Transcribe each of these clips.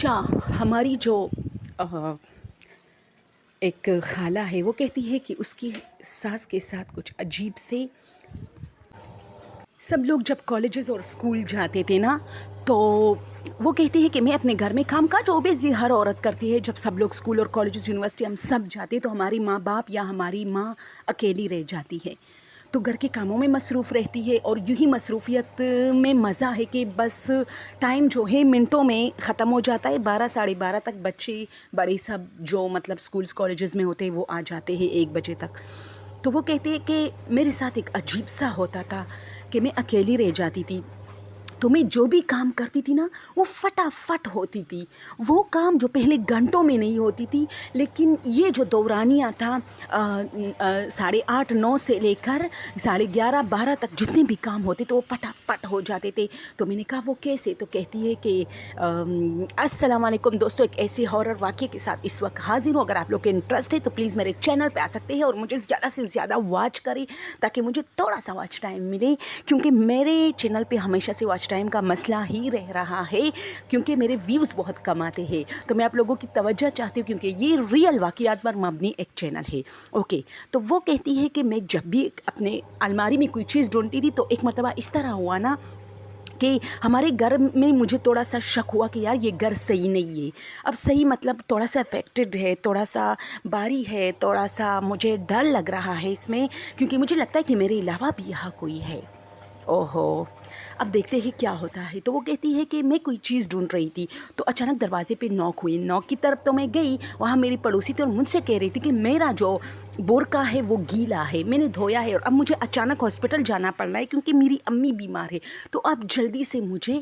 اچھا، ہماری جو ایک خالہ ہے وہ کہتی ہے کہ اس کی ساس کے ساتھ کچھ عجیب سے سب لوگ جب کالجز اور اسکول جاتے تھے نا تو وہ کہتی ہے کہ میں اپنے گھر میں کام کاج اوبیسلی ہر عورت کرتی ہے. جب سب لوگ اسکول اور کالجز یونیورسٹی ہم سب جاتے تو ہماری ماں باپ یا ہماری ماں اکیلی رہ جاتی ہے تو گھر کے کاموں میں مصروف رہتی ہے. اور یوں ہی مصروفیت میں مزہ ہے کہ بس ٹائم جو ہے منٹوں میں ختم ہو جاتا ہے. 12 ساڑھے 12 تک بچے بڑے سب جو مطلب اسکولس کالجز میں ہوتے ہیں وہ آ جاتے ہیں 1 بجے تک. تو وہ کہتے ہیں کہ میرے ساتھ ایک عجیب سا ہوتا تھا کہ میں اکیلی رہ جاتی تھی تو میں جو بھی کام کرتی تھی نا وہ فٹافٹ ہوتی تھی. وہ کام جو پہلے گھنٹوں میں نہیں ہوتی تھی لیکن یہ جو دورانیہ تھا 8:30 9 سے لے کر 11:30 12 تک جتنے بھی کام ہوتے تو وہ پٹافٹ ہو جاتے تھے. تو میں نے کہا وہ کیسے؟ تو کہتی ہے کہ السلام علیکم دوستو، ایک ایسے ہارر واقعے کے ساتھ اس وقت حاضر ہوں. اگر آپ لوگ کے انٹرسٹ ہے تو پلیز میرے چینل پہ آ سکتے ہیں اور مجھے زیادہ سے زیادہ واچ کریں تاکہ مجھے تھوڑا سا واچ ٹائم ملے، کیونکہ میرے چینل پہ ہمیشہ سے واچ ٹائم کا مسئلہ ہی رہ رہا ہے کیونکہ میرے ویوز بہت کم آتے ہیں. تو میں آپ لوگوں کی توجہ چاہتی ہوں کیونکہ یہ ریئل واقعات پر مبنی ایک چینل ہے. اوکے، تو وہ کہتی ہے کہ میں جب بھی اپنے الماری میں کوئی چیز ڈھونڈتی تھی تو ایک مرتبہ اس طرح ہوا نا کہ ہمارے گھر میں مجھے تھوڑا سا شک ہوا کہ یار یہ گھر صحیح نہیں ہے. اب صحیح مطلب تھوڑا سا افیکٹڈ ہے، تھوڑا سا باری ہے، تھوڑا سا مجھے ڈر لگ رہا ہے اس میں، کیونکہ مجھے لگتا ہے کہ میرے علاوہ بھی یہاں کوئی ہے. اوہو، اب دیکھتے ہیں کیا ہوتا ہے. تو وہ کہتی ہے کہ میں کوئی چیز ڈھونڈ رہی تھی تو اچانک دروازے پہ نوک ہوئی. نوک کی طرف تو میں گئی، وہاں میری پڑوسی تھی اور مجھ سے کہہ رہی تھی کہ میرا جو بورقع ہے وہ گیلا ہے، میں نے دھویا ہے اور اب مجھے اچانک ہاسپٹل جانا پڑ رہا ہے کیونکہ میری امی بیمار ہے، تو آپ جلدی سے مجھے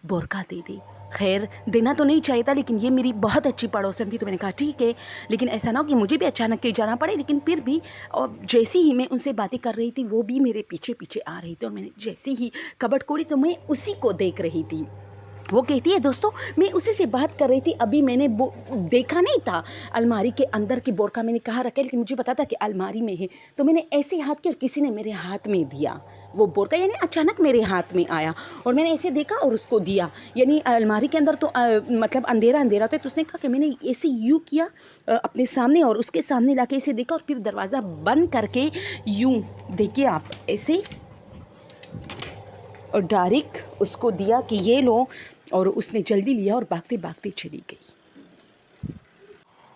بورقع دے دے. خیر دینا تو نہیں چاہیے تھا لیکن یہ میری بہت اچھی پڑوسن تھی تو میں نے کہا ٹھیک ہے، لیکن ایسا نہ ہو کہ مجھے بھی اچانک کہیں جانا پڑے. لیکن پھر بھی اور جیسی ہی میں ان سے باتیں کر رہی تھی وہ بھی میرے پیچھے پیچھے آ رہی تھی اور میں نے جیسی ہی کبٹ کھولی تو میں اسی کو دیکھ رہی تھی. وہ کہتی ہے دوستو میں اسی سے بات کر رہی تھی، ابھی میں نے دیکھا نہیں تھا الماری کے اندر کی بورقع میں نے کہاں رکھا، لیکن مجھے پتا تھا کہ الماری میں ہے تو میں نے ایسے ہاتھ کیا اور کسی نے میرے ہاتھ میں دیا وہ بورقع، یعنی اچانک میرے ہاتھ میں آیا اور میں نے ایسے دیکھا اور اس کو دیا. یعنی الماری کے اندر تو مطلب اندھیرا ہوتا ہے تو اس نے کہا کہ میں نے ایسے یوں کیا اپنے سامنے اور اس کے سامنے لا کے ایسے دیکھا اور پھر دروازہ بند کر کے یوں دیکھیے آپ ایسے اور ڈائریکٹ اس کو دیا کہ یہ لو، اور اس نے جلدی لیا اور بھاگتے بھاگتے چلی گئی.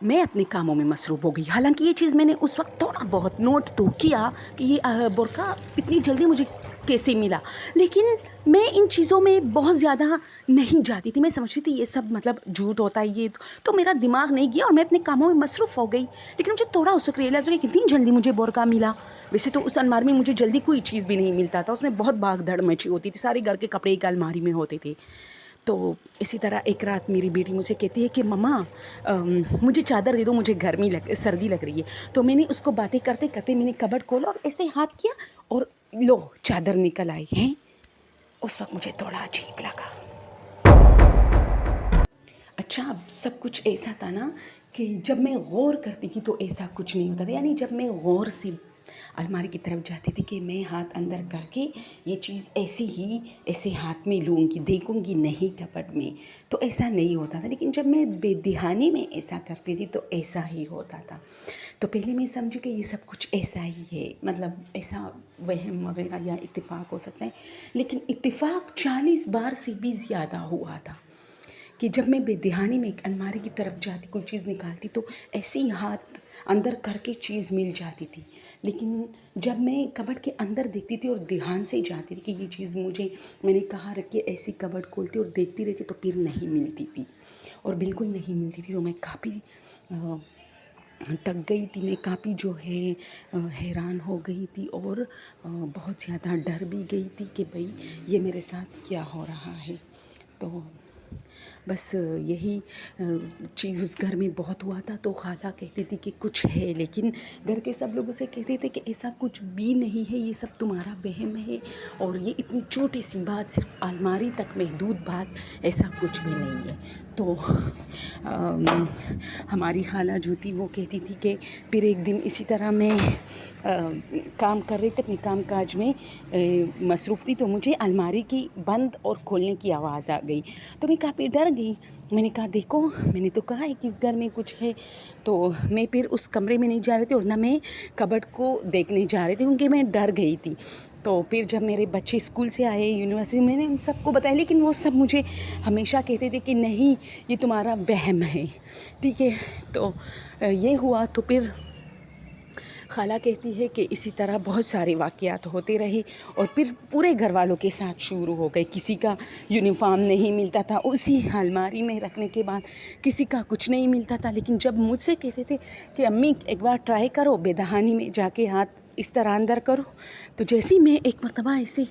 میں اپنے کاموں میں مصروف ہو گئی، حالانکہ یہ چیز میں نے اس وقت تھوڑا بہت نوٹ تو کیا کہ یہ بورقع اتنی جلدی مجھے کیسے ملا، لیکن میں ان چیزوں میں بہت زیادہ نہیں جاتی تھی. میں سمجھتی تھی یہ سب مطلب جھوٹ ہوتا ہے یہ، تو میرا دماغ نہیں گیا اور میں اپنے کاموں میں مصروف ہو گئی. لیکن مجھے تھوڑا اس وقت ریئلائز ہو کہ کتنی جلدی مجھے بورقع ملا. ویسے تو اس الماری میں مجھے جلدی کوئی چیز بھی نہیں ملتا تھا، اس میں بہت بھاگ دھڑ مچی ہوتی تھی، سارے گھر کے کپڑے ایک الماری میں ہوتے تھے. تو اسی طرح ایک رات میری بیٹی مجھے کہتی ہے کہ مما مجھے چادر دے دو، مجھے سردی لگ رہی ہے. تو میں نے اس کو باتیں کرتے کرتے میں نے کبٹ کھولا اور ایسے ہاتھ کیا اور لو چادر نکل آئی ہے. اس وقت مجھے تھوڑا عجیب لگا. اچھا اب سب کچھ ایسا تھا نا کہ جب میں غور کرتی تھی تو ایسا کچھ نہیں ہوتا تھا. یعنی جب میں غور سے الماری کی طرف جاتی تھی کہ میں ہاتھ اندر کر کے یہ چیز ایسی ہی ایسے ہاتھ میں لوں گی دیکھوں گی نہیں کپڑ میں، تو ایسا نہیں ہوتا تھا. لیکن جب میں بے دھیانی میں ایسا کرتی تھی تو ایسا ہی ہوتا تھا. تو پہلے میں سمجھی کہ یہ سب کچھ ایسا ہی ہے، مطلب ایسا وہم وغیرہ یا اتفاق ہو سکتا ہے. لیکن اتفاق 40 بار سے بھی زیادہ ہوا تھا کہ جب میں بے دھیانی میں ایک الماری کی طرف جاتی کوئی چیز نکالتی تو ایسے ہی ہاتھ اندر کر کے چیز مل جاتی تھی. لیکن جب میں کبٹ کے اندر دیکھتی تھی اور دھیان سے جاتی تھی کہ یہ چیز مجھے میں نے کہاں رکھی، ایسی کبٹ کھولتی اور دیکھتی رہتی تو پھر نہیں ملتی تھی اور بالکل نہیں ملتی تھی. تو میں کافی تک گئی تھی، میں کافی جو ہے حیران ہو گئی تھی اور بہت زیادہ ڈر بھی گئی تھی کہ بھئی یہ میرے ساتھ کیا ہو رہا ہے. تو بس یہی چیز اس گھر میں بہت ہوا تھا. تو خالہ کہتی تھی کہ کچھ ہے، لیکن گھر کے سب لوگ اسے کہتے تھے کہ ایسا کچھ بھی نہیں ہے، یہ سب تمہارا وہم ہے اور یہ اتنی چھوٹی سی بات، صرف الماری تک محدود بات، ایسا کچھ بھی نہیں ہے. تو ہماری خالہ جو تھی وہ کہتی تھی کہ پھر ایک دن اسی طرح میں کام کر رہی تھی، اپنے کام کاج میں مصروف تھی، تو مجھے الماری کی بند اور کھولنے کی آواز آ گئی، تو میں کافی ڈر گئی۔ میں نے کہا دیکھو، میں نے تو کہا ہے کہ اس گھر میں کچھ ہے، تو میں پھر اس کمرے میں نہیں جا رہی تھی اور نہ میں کبڈ کو دیکھنے جا رہی تھی کیونکہ میں ڈر گئی تھی۔ تو پھر جب میرے بچے اسکول سے آئے، یونیورسٹی، میں نے ان سب کو بتایا، لیکن وہ سب مجھے ہمیشہ کہتے تھے کہ نہیں، یہ تمہارا وہم ہے، ٹھیک ہے۔ تو یہ ہوا، تو پھر خالہ کہتی ہے کہ اسی طرح بہت سارے واقعات ہوتے رہے، اور پھر پورے گھر والوں کے ساتھ شروع ہو گئے۔ کسی کا یونیفارم نہیں ملتا تھا اسی الماری میں رکھنے کے بعد، کسی کا کچھ نہیں ملتا تھا، لیکن جب مجھ سے کہتے تھے کہ امی ایک بار ٹرائی کرو، بے دہانی میں جا کے ہاتھ اس طرح اندر کرو، تو جیسے میں ایک مرتبہ ایسے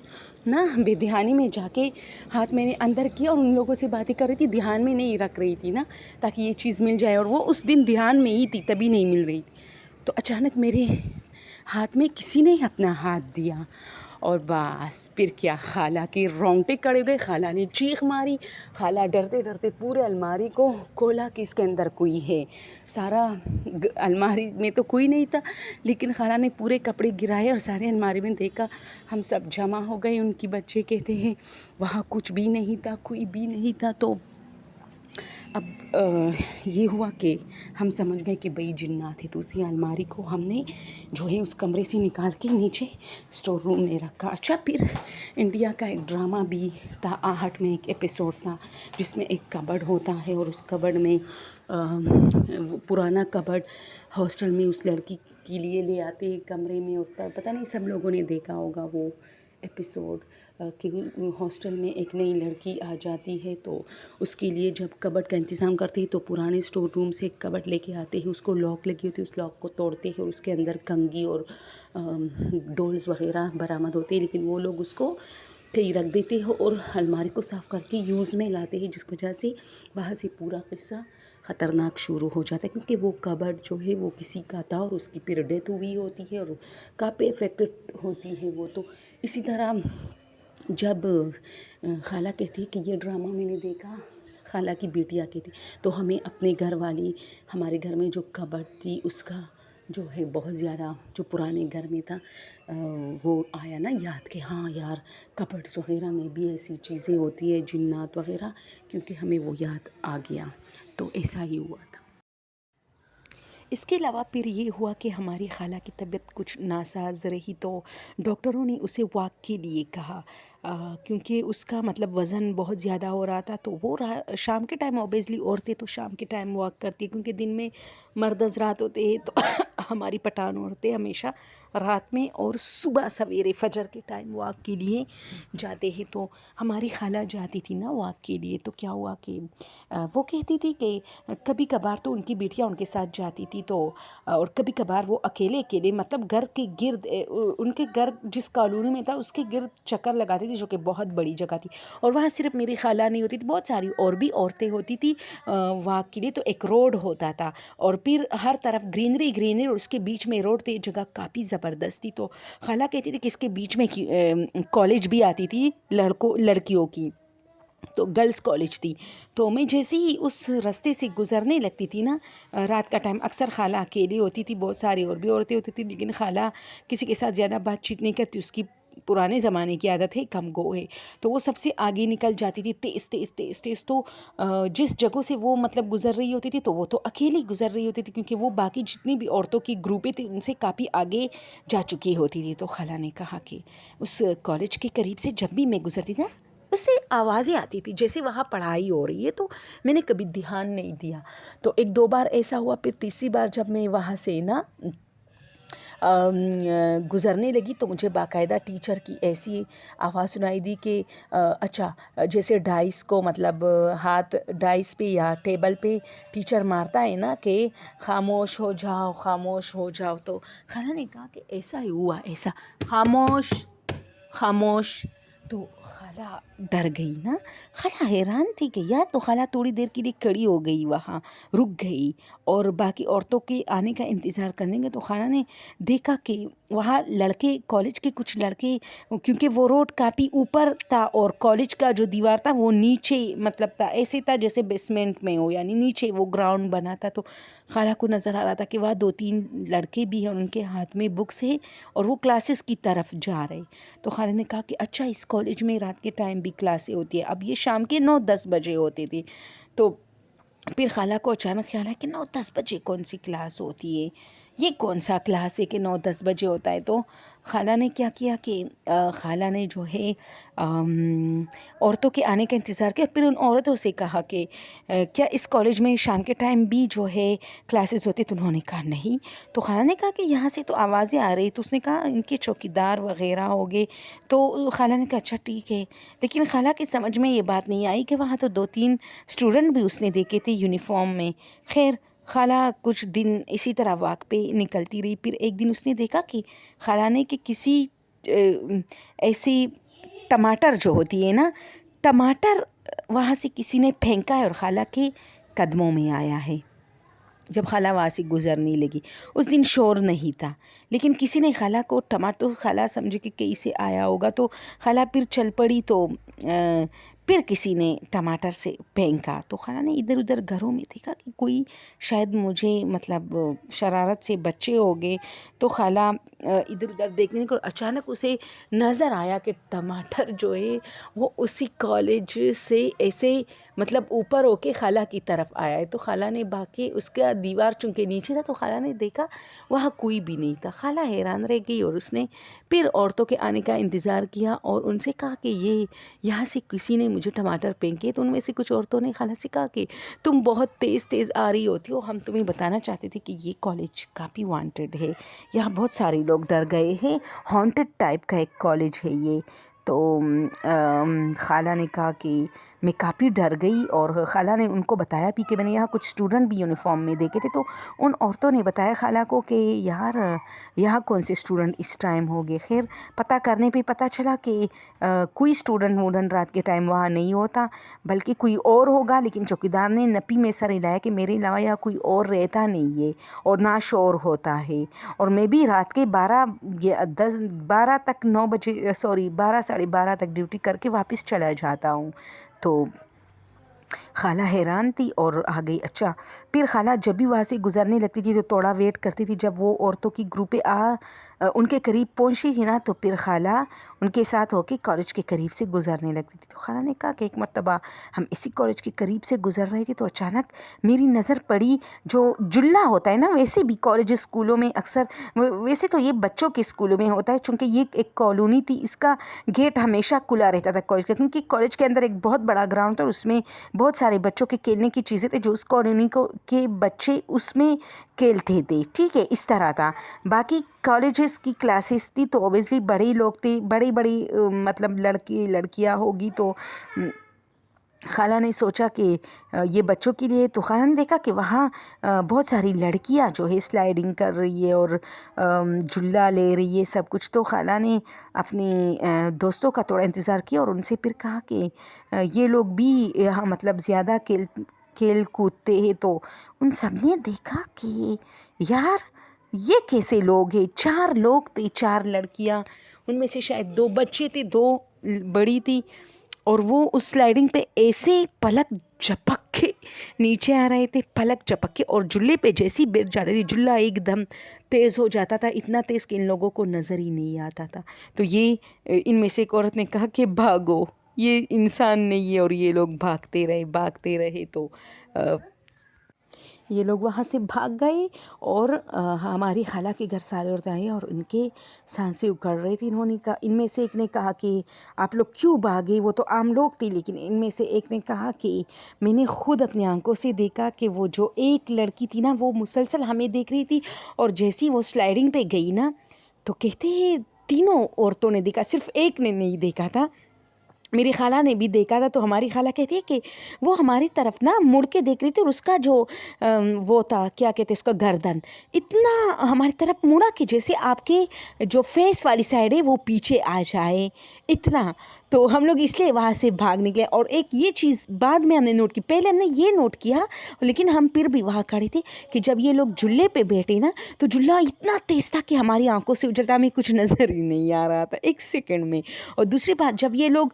بے دہانی میں جا کے ہاتھ میں نے اندر کیا اور ان لوگوں سے باتیں کر رہی تھی، دھیان میں نہیں رکھ رہی تھی تاکہ یہ چیز مل جائے، اور وہ اس دن دھیان میں ہی تھی، تبھی نہیں مل رہی تھی۔ تو اچانک میرے ہاتھ میں کسی نے اپنا ہاتھ دیا، اور بس پھر کیا، خالہ کے رونگٹے کھڑے ہو گئے، خالہ نے چیخ ماری، خالہ ڈرتے ڈرتے پورے الماری کو کھولا کہ اس کے اندر کوئی ہے۔ سارا الماری میں تو کوئی نہیں تھا، لیکن خالہ نے پورے کپڑے گرائے اور سارے الماری میں دیکھا، ہم سب جمع ہو گئے۔ ان کی بچے کہتے ہیں وہاں کچھ بھی نہیں تھا، کوئی بھی نہیں تھا۔ تو اب یہ ہوا کہ ہم سمجھ گئے کہ بھئی جنات ہے، تو اسی الماری کو ہم نے جو ہے اس کمرے سے نکال کے نیچے اسٹور روم میں رکھا۔ اچھا، پھر انڈیا کا ایک ڈرامہ بھی تھا، آہٹ میں ایک ایپیسوڈ تھا جس میں ایک کبڈ ہوتا ہے، اور اس کبڈ میں پرانا کبڈ ہاسٹل میں اس لڑکی کے لیے لے آتے ہیں کمرے میں، اور پتہ نہیں سب لوگوں نے دیکھا ہوگا وہ ایپیسوڈ، کہ ہاسٹل میں ایک نئی لڑکی آ جاتی ہے، تو اس کے لیے جب کبڈ کا انتظام کرتے ہیں تو پرانے اسٹور روم سے ایک کبڈ لے کے آتے ہیں، اس کو لاک لگی ہوتی ہے، اس لاک کو توڑتے ہیں اور اس کے اندر کنگھی اور ڈولز وغیرہ برآمد ہوتے ہیں، لیکن وہ لوگ اس کو کہیں رکھ دیتے ہیں اور الماری کو صاف کر کے یوز میں لاتے ہیں، جس وجہ سے وہاں سے پورا قصہ خطرناک شروع ہو جاتا ہے، کیونکہ وہ کبڈ جو ہے وہ کسی کا تھا اور اس کی پھر ڈیتھ ہوئی ہوتی ہے اور کافی افیکٹڈ ہوتی ہے وہ۔ تو اسی طرح جب خالہ کہتی ہے کہ یہ ڈرامہ میں نے دیکھا، خالہ کی بیٹیاں کہتی، تو ہمیں اپنے گھر والی، ہمارے گھر میں جو کبڈ تھی اس کا جو ہے بہت زیادہ، جو پرانے گھر میں تھا، وہ آیا یاد کہ ہاں یار، کبڈس وغیرہ میں بھی ایسی چیزیں ہوتی ہے، جنات وغیرہ، کیونکہ ہمیں وہ یاد آ گیا۔ تو ایسا ہی ہوا تھا۔ اس کے علاوہ پھر یہ ہوا کہ ہماری خالہ کی طبیعت کچھ ناساز رہی، تو ڈاکٹروں نے اسے واک کے لیے کہا، کیونکہ اس کا وزن بہت زیادہ ہو رہا تھا، تو وہ شام کے ٹائم اوبیسلی عورتیں تو شام کے ٹائم واک کرتی، کیونکہ دن میں مرد حضرات ہوتے ہیں، تو ہماری پٹھان عورتیں ہمیشہ رات میں اور صبح سویرے فجر کے ٹائم واک کے لیے جاتے ہیں۔ تو ہماری خالہ جاتی تھی واک کے لیے، تو کیا ہوا کہ وہ کہتی تھی کہ کبھی کبھار تو ان کی بیٹیاں ان کے ساتھ جاتی تھی، تو اور کبھی کبھار وہ اکیلے گھر کے گرد، ان کے گھر جس کالونی میں تھا اس کے گرد چکر لگاتی تھی، جو کہ بہت بڑی جگہ تھی، اور وہاں صرف میری خالہ نہیں ہوتی تھی، بہت ساری اور بھی عورتیں ہوتی تھی واک کے لیے۔ تو ایک روڈ ہوتا تھا اور پھر ہر طرف گرینری اور اس کے بیچ میں روڈ تھی، جگہ کافی زبردست تھی۔ تو خالہ کہتی تھی کہ اس کے بیچ میں کالج بھی آتی تھی لڑکیوں کی، تو گرلز کالج تھی۔ تو میں جیسے ہی اس راستے سے گزرنے لگتی تھی رات کا ٹائم، اکثر خالہ اکیلی ہوتی تھی، بہت ساری اور بھی عورتیں ہوتی تھی، لیکن خالہ کسی کے ساتھ زیادہ بات چیت نہیں کرتی، اس کی پرانے زمانے کی عادت ہے، کم گو ہے، تو وہ سب سے آگے نکل جاتی تھی، تیز تیز تیز تیز۔ تو جس جگہ سے وہ گزر رہی ہوتی تھی، تو وہ تو اکیلی گزر رہی ہوتی تھی، کیونکہ وہ باقی جتنی بھی عورتوں کی گروپیں تھیں ان سے کافی آگے جا چکی ہوتی تھی۔ تو خالہ نے کہا کہ اس کالج کے قریب سے جب بھی میں گزرتی تھی اس سے آوازیں آتی تھی جیسے وہاں پڑھائی ہو رہی ہے، تو میں نے کبھی دھیان نہیں دیا۔ تو ایک دو بار ایسا ہوا، پھر تیسری بار جب میں وہاں سے گزرنے لگی تو مجھے باقاعدہ ٹیچر کی ایسی آواز سنائی دی کہ اچھا، جیسے ڈائس کو ہاتھ ڈائس پہ یا ٹیبل پہ ٹیچر مارتا ہے کہ خاموش ہو جاؤ، خاموش ہو جاؤ۔ تو خالہ نے کہا کہ ایسا ہی ہوا، ایسا خاموش خاموش تو خالہ ڈر گئی نا. خالہ حیران تھی کہ یار، تو خالہ تھوڑی دیر کے لیے کھڑی ہو گئی وہاں، رک گئی اور باقی عورتوں کے آنے کا انتظار کرنے گے. تو خالہ نے دیکھا کہ وہاں لڑکے، کالج کے کچھ لڑکے، کیونکہ وہ روڈ کافی اوپر تھا اور کالج کا جو دیوار تھا وہ نیچے مطلب تھا، ایسے تھا جیسے بیسمنٹ میں ہو، یعنی نیچے وہ گراؤنڈ بنا تھا. تو خالہ کو نظر آ رہا تھا کہ وہاں 2-3 لڑکے بھی ہیں، ان کے ہاتھ میں بکس ہے اور وہ کلاسز کی طرف جا رہے. تو خالہ نے کہا کہ اچھا، اس کالج میں رات کے ٹائم بھی کلاسیں ہوتی ہے. اب یہ شام کے 9-10 بجے ہوتی تھی. تو پھر خالہ کو اچانک خیال ہے کہ 9-10 بجے کون سی کلاس ہوتی ہے، یہ کون سا کلاس ہے کہ 9-10 بجے ہوتا ہے. تو خالہ نے کیا کیا کہ خالہ نے جو ہے عورتوں کے آنے کا انتظار کیا. پھر ان عورتوں سے کہا کہ کیا اس کالج میں شام کے ٹائم بھی جو ہے کلاسز ہوتی؟ تو انہوں نے کہا نہیں. تو خالہ نے کہا کہ یہاں سے تو آوازیں آ رہی. تو اس نے کہا ان کے چوکیدار وغیرہ ہو گئے. تو خالہ نے کہا اچھا ٹھیک ہے. لیکن خالہ کی سمجھ میں یہ بات نہیں آئی کہ وہاں تو 2-3 اسٹوڈنٹ بھی اس نے دیکھے تھے یونیفارم میں. خیر، خالہ کچھ دن اسی طرح واک پہ نکلتی رہی. پھر ایک دن اس نے دیکھا کہ خالہ نے کہ کسی ایسی ٹماٹر جو ہوتی ہے نا، ٹماٹر وہاں سے کسی نے پھینکا ہے اور خالہ کے قدموں میں آیا ہے. جب خالہ وہاں سے گزرنے لگی، اس دن شور نہیں تھا، لیکن کسی نے خالہ کو ٹماٹر، خالہ سمجھے کہ کہیں سے آیا ہوگا. تو خالہ پھر چل پڑی. تو پھر کسی نے ٹماٹر سے پھینکا. تو خالہ نے ادھر ادھر گھروں میں دیکھا کہ کوئی شاید مجھے مطلب شرارت سے بچے ہو گئے. تو خالہ ادھر ادھر دیکھنے کو اچانک اسے نظر آیا کہ ٹماٹر جو ہے وہ اسی کالج سے ایسے مطلب اوپر ہو کے خالہ کی طرف آیا ہے. تو خالہ نے باقی اس کا دیوار چونکہ نیچے تھا، تو خالہ نے دیکھا وہاں کوئی بھی نہیں تھا. خالہ حیران رہ گئی اور اس نے پھر عورتوں کے آنے کا انتظار کیا اور ان سے کہا کہ یہاں سے کسی نے مجھے ٹماٹر پھینکے. تو ان میں سے کچھ عورتوں نے خالہ سے کہا کہ تم بہت تیز تیز آ رہی ہوتی ہو، ہم تمہیں بتانا چاہتے تھے کہ یہ کالج کافی وانٹڈ ہے، یہاں بہت سارے لوگ ڈر گئے ہیں، ہانٹڈ ٹائپ کا ایک کالج ہے یہ. تو خالہ نے کہا کہ میں کافی ڈر گئی اور خالہ نے ان کو بتایا بھی کہ میں نے یہاں کچھ اسٹوڈنٹ بھی یونیفارم میں دیکھے تھے. تو ان عورتوں نے بتایا خالہ کو کہ یار یہاں کون سے اسٹوڈنٹ اس ٹائم ہو گئے. خیر، پتہ کرنے پہ پتہ چلا کہ کوئی اسٹوڈنٹ ووڈنٹ رات کے ٹائم وہاں نہیں ہوتا، بلکہ کوئی اور ہوگا. لیکن چوکیدار نے نپی میں سر ہلایا کہ میرے علاوہ یہاں کوئی اور رہتا نہیں ہے اور نہ شور ہوتا ہے، اور میں بھی رات کے 12 تک 9 بجے 12 ساڑھے 12 تک ڈیوٹی کر کے واپس چلا جاتا ہوں. تو خالہ حیران تھی اور آ گئی. اچھا، پھر خالہ جب بھی وہاں سے گزرنے لگتی تھی تو تھوڑا ویٹ کرتی تھی. جب وہ عورتوں کی گروپیں ان کے قریب پہنچی تھی نا، تو پھر خالہ ان کے ساتھ ہو کے کالج کے قریب سے گزرنے لگتی تھی. تو خالہ نے کہا کہ ایک مرتبہ ہم اسی کالج کے قریب سے گزر رہے تھے تو اچانک میری نظر پڑی، جو جلا ہوتا ہے نا، ویسے بھی کالج اسکولوں میں اکثر، ویسے تو یہ بچوں کے اسکولوں میں ہوتا ہے چونکہ یہ ایک کالونی تھی، اس کا گیٹ ہمیشہ کھلا رہتا تھا کالج کا، کیونکہ کالج کے اندر ایک بہت بڑا گراؤنڈ تھا اور اس میں بہت سارے بچوں کے کھیلنے کی چیزیں تھے جو اس کالونی کے بچے اس میں کھیلتے تھے. ٹھیک ہے، اس طرح تھا. باقی کالجز کی کلاسز تھی تو اوبیسلی بڑے لوگ تھے، بڑی مطلب لڑکی لڑکیاں ہوگی. تو خالہ نے سوچا کہ یہ بچوں کے لیے. تو خالہ نے دیکھا کہ وہاں بہت ساری لڑکیاں جو ہے سلائیڈنگ کر رہی ہے اور جھولا لے رہی ہے سب کچھ. تو خالہ نے اپنے دوستوں کا تھوڑا انتظار کیا اور ان سے پھر کہا کہ یہ لوگ بھی یہاں مطلب زیادہ کھیل کودتے ہیں. تو ان سب نے دیکھا کہ یار یہ کیسے لوگ ہیں. 4 لوگ تھے، 4 لڑکیاں، ان میں سے شاید 2 بچے تھے، 2 بڑی تھی، اور وہ اس سلائیڈنگ پہ ایسے پلک جھپک کے نیچے آ رہے تھے، پلک جھپک کے، اور جھولے پہ جیسی بیٹھ جاتے تھے جھولا ایک دم تیز ہو جاتا تھا، اتنا تیز کہ ان لوگوں کو نظر ہی نہیں آتا تھا. تو یہ ان میں سے ایک عورت نے کہا کہ بھاگو، یہ انسان نہیں ہے. اور یہ لوگ بھاگتے رہے. تو یہ لوگ وہاں سے بھاگ گئے اور ہماری خالہ کے گھر سارے عورتیں آئی اور ان کے سانسیں اکڑ رہی تھی. انہوں نے کہا، ان میں سے ایک نے کہا کہ آپ لوگ کیوں بھاگے؟ وہ تو عام لوگ تھے. لیکن ان میں سے ایک نے کہا کہ میں نے خود اپنی آنکھوں سے دیکھا کہ وہ جو ایک لڑکی تھی نا، وہ مسلسل ہمیں دیکھ رہی تھی، اور جیسی وہ سلائیڈنگ پہ گئی نا، تو کہتے ہیں 3 عورتوں نے دیکھا، صرف ایک نے نہیں دیکھا تھا. میری خالہ نے بھی دیکھا تھا. تو ہماری خالہ کہتی ہے کہ وہ ہماری طرف نا مڑ کے دیکھ رہی تھی اور اس کا جو وہ تھا، کیا کہتے ہیں اس کا، گردن اتنا ہماری طرف مڑا کہ جیسے آپ کے جو فیس والی سائڈ ہے وہ پیچھے آ جائے اتنا. تو ہم لوگ اس لیے وہاں سے بھاگ نکلے. اور ایک یہ چیز بعد میں ہم نے نوٹ کی, پہلے ہم نے یہ نوٹ کیا لیکن ہم پھر بھی وہاں کھڑے تھے کہ جب یہ لوگ جھولے پہ بیٹھے نا تو جھولا اتنا تیز تھا کہ ہماری آنکھوں سے اجلتا, ہمیں کچھ نظر ہی نہیں آ رہا تھا ایک سیکنڈ میں. اور دوسری بات, جب یہ لوگ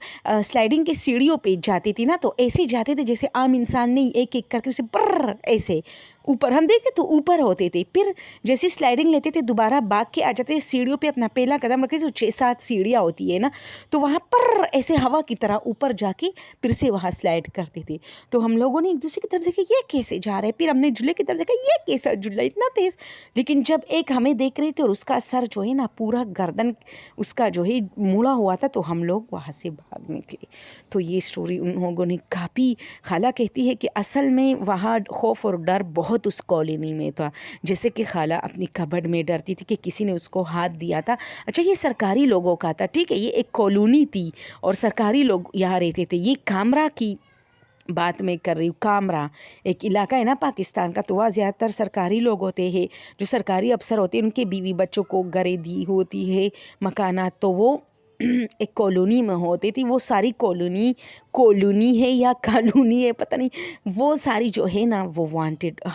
سلائڈنگ کی سیڑھیوں پہ جاتے تھے نا تو ایسے جاتے تھے جیسے عام انسان نہیں, ایک ایک کر کے اسے پر ایسے اوپر, ہم دیکھتے تو اوپر ہوتے تھے, پھر جیسے سلائڈنگ لیتے تھے دوبارہ بھاگ کے آ جاتے تھے سیڑھیوں پہ, اپنا پہلا قدم رکھتے تو 6-7 سیڑھیاں ہوتی ہے نا, تو وہاں پر ایسے ہوا کی طرح اوپر جا کے پھر سے وہاں سلائڈ کرتے تھے. تو ہم لوگوں نے ایک دوسرے کی طرف دیکھا یہ کیسے جا رہا ہے, پھر ہم نے جھولے کی طرف دیکھا یہ کیسا جھولا اتنا تیز, لیکن جب ایک ہمیں دیکھ رہی تھی اور اس کا سر جو ہے نا پورا گردن اس کا جو ہے مڑا ہوا تھا, تو ہم لوگ وہاں سے بھاگ نکلے. تو یہ سٹوری ان لوگوں نے کافی, خالہ کہتی ہے کہ اصل میں وہاں خوف اور ڈر بہت اس کالونی میں تھا. جیسے کہ خالہ اپنی کبڈ میں ڈرتی تھی کہ کسی نے اس کو ہاتھ دیا تھا. اچھا یہ سرکاری لوگوں کا تھا, ٹھیک ہے, یہ ایک کالونی تھی اور سرکاری لوگ یہاں رہتے تھے. یہ کامرا کی بات میں کر رہی ہوں, کامرا ایک علاقہ ہے نا پاکستان کا, تو وہاں زیادہ تر سرکاری لوگ ہوتے ہیں, جو سرکاری افسر ہوتے ہیں ان کے بیوی بچوں کو گھریں دی ہوتی ہے, مکانات, تو وہ ایک کالونی میں ہوتی تھی. وہ ساری کالونی ہے یا کالونی ہے پتہ نہیں, وہ ساری جو ہے نا وہ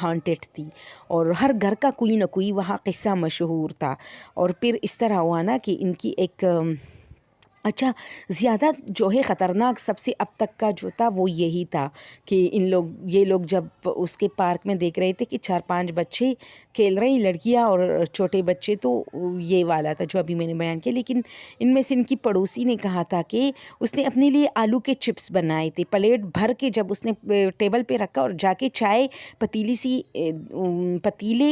ہانٹیڈ تھی, اور ہر گھر کا کوئی نہ کوئی وہاں قصہ مشہور تھا. اور پھر اس طرح ہوا نا کہ ان کی ایک اچھا زیادہ جو ہے خطرناک سب سے اب تک کا جو تھا وہ یہی تھا کہ یہ لوگ جب اس کے پارک میں دیکھ رہے تھے کہ 4-5 بچے کھیل رہے ہیں, لڑکیاں اور چھوٹے بچے, تو یہ والا تھا جو ابھی میں نے بیان کیا. لیکن ان میں سے ان کی پڑوسی نے کہا تھا کہ اس نے اپنے لیے آلو کے چپس بنائے تھے, پلیٹ بھر کے جب اس نے ٹیبل پہ رکھا اور جا کے چائے پتیلے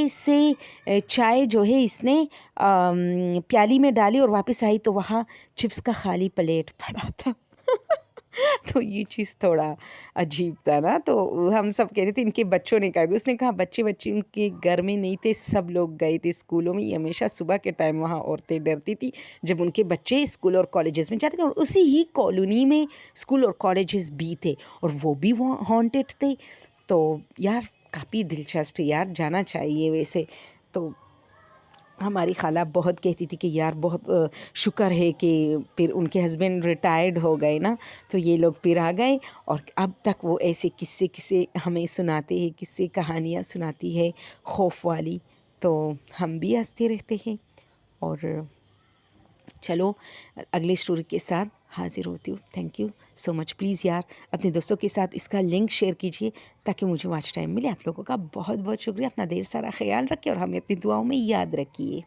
سے چائے جو ہے اس نے پیالی میں ڈالی اور واپس آئی تو وہاں چپس کا خالی پلیٹ پڑا تھا. تو یہ چیز تھوڑا عجیب تھا نا. تو ہم سب کہہ رہے تھے ان کے بچوں نے کہا, اس نے کہا بچے ان کے گھر میں نہیں تھے, سب لوگ گئے تھے اسکولوں میں. یہ ہمیشہ صبح کے ٹائم وہاں عورتیں ڈرتی تھی جب ان کے بچے اسکول اور کالجز میں جاتے تھے, اور اسی ہی کالونی میں اسکول اور کالجز بھی تھے اور وہ بھی وہ ہانٹیڈ تھے. تو یار کافی دلچسپ یار, جانا چاہیے ویسے. تو ہماری خالہ بہت کہتی تھی کہ یار بہت شکر ہے کہ پھر ان کے ہسبینڈ ریٹائرڈ ہو گئے نا, تو یہ لوگ پھر آ گئے, اور اب تک وہ ایسے قصے ہمیں سناتے ہیں, قصے کہانیاں سناتی ہے خوف والی. تو ہم بھی ہنستے رہتے ہیں. اور چلو اگلے سٹوری کے ساتھ حاضر ہوتی ہوں. Thank you so much. Please یار اپنے دوستوں کے ساتھ اس کا لنک شیئر کیجیے تاکہ مجھے واچ ٹائم ملے. آپ لوگوں کا بہت بہت شکریہ. اپنا ڈھیر سارا خیال رکھیں اور ہمیں اپنی دعاؤں میں یاد رکھیے.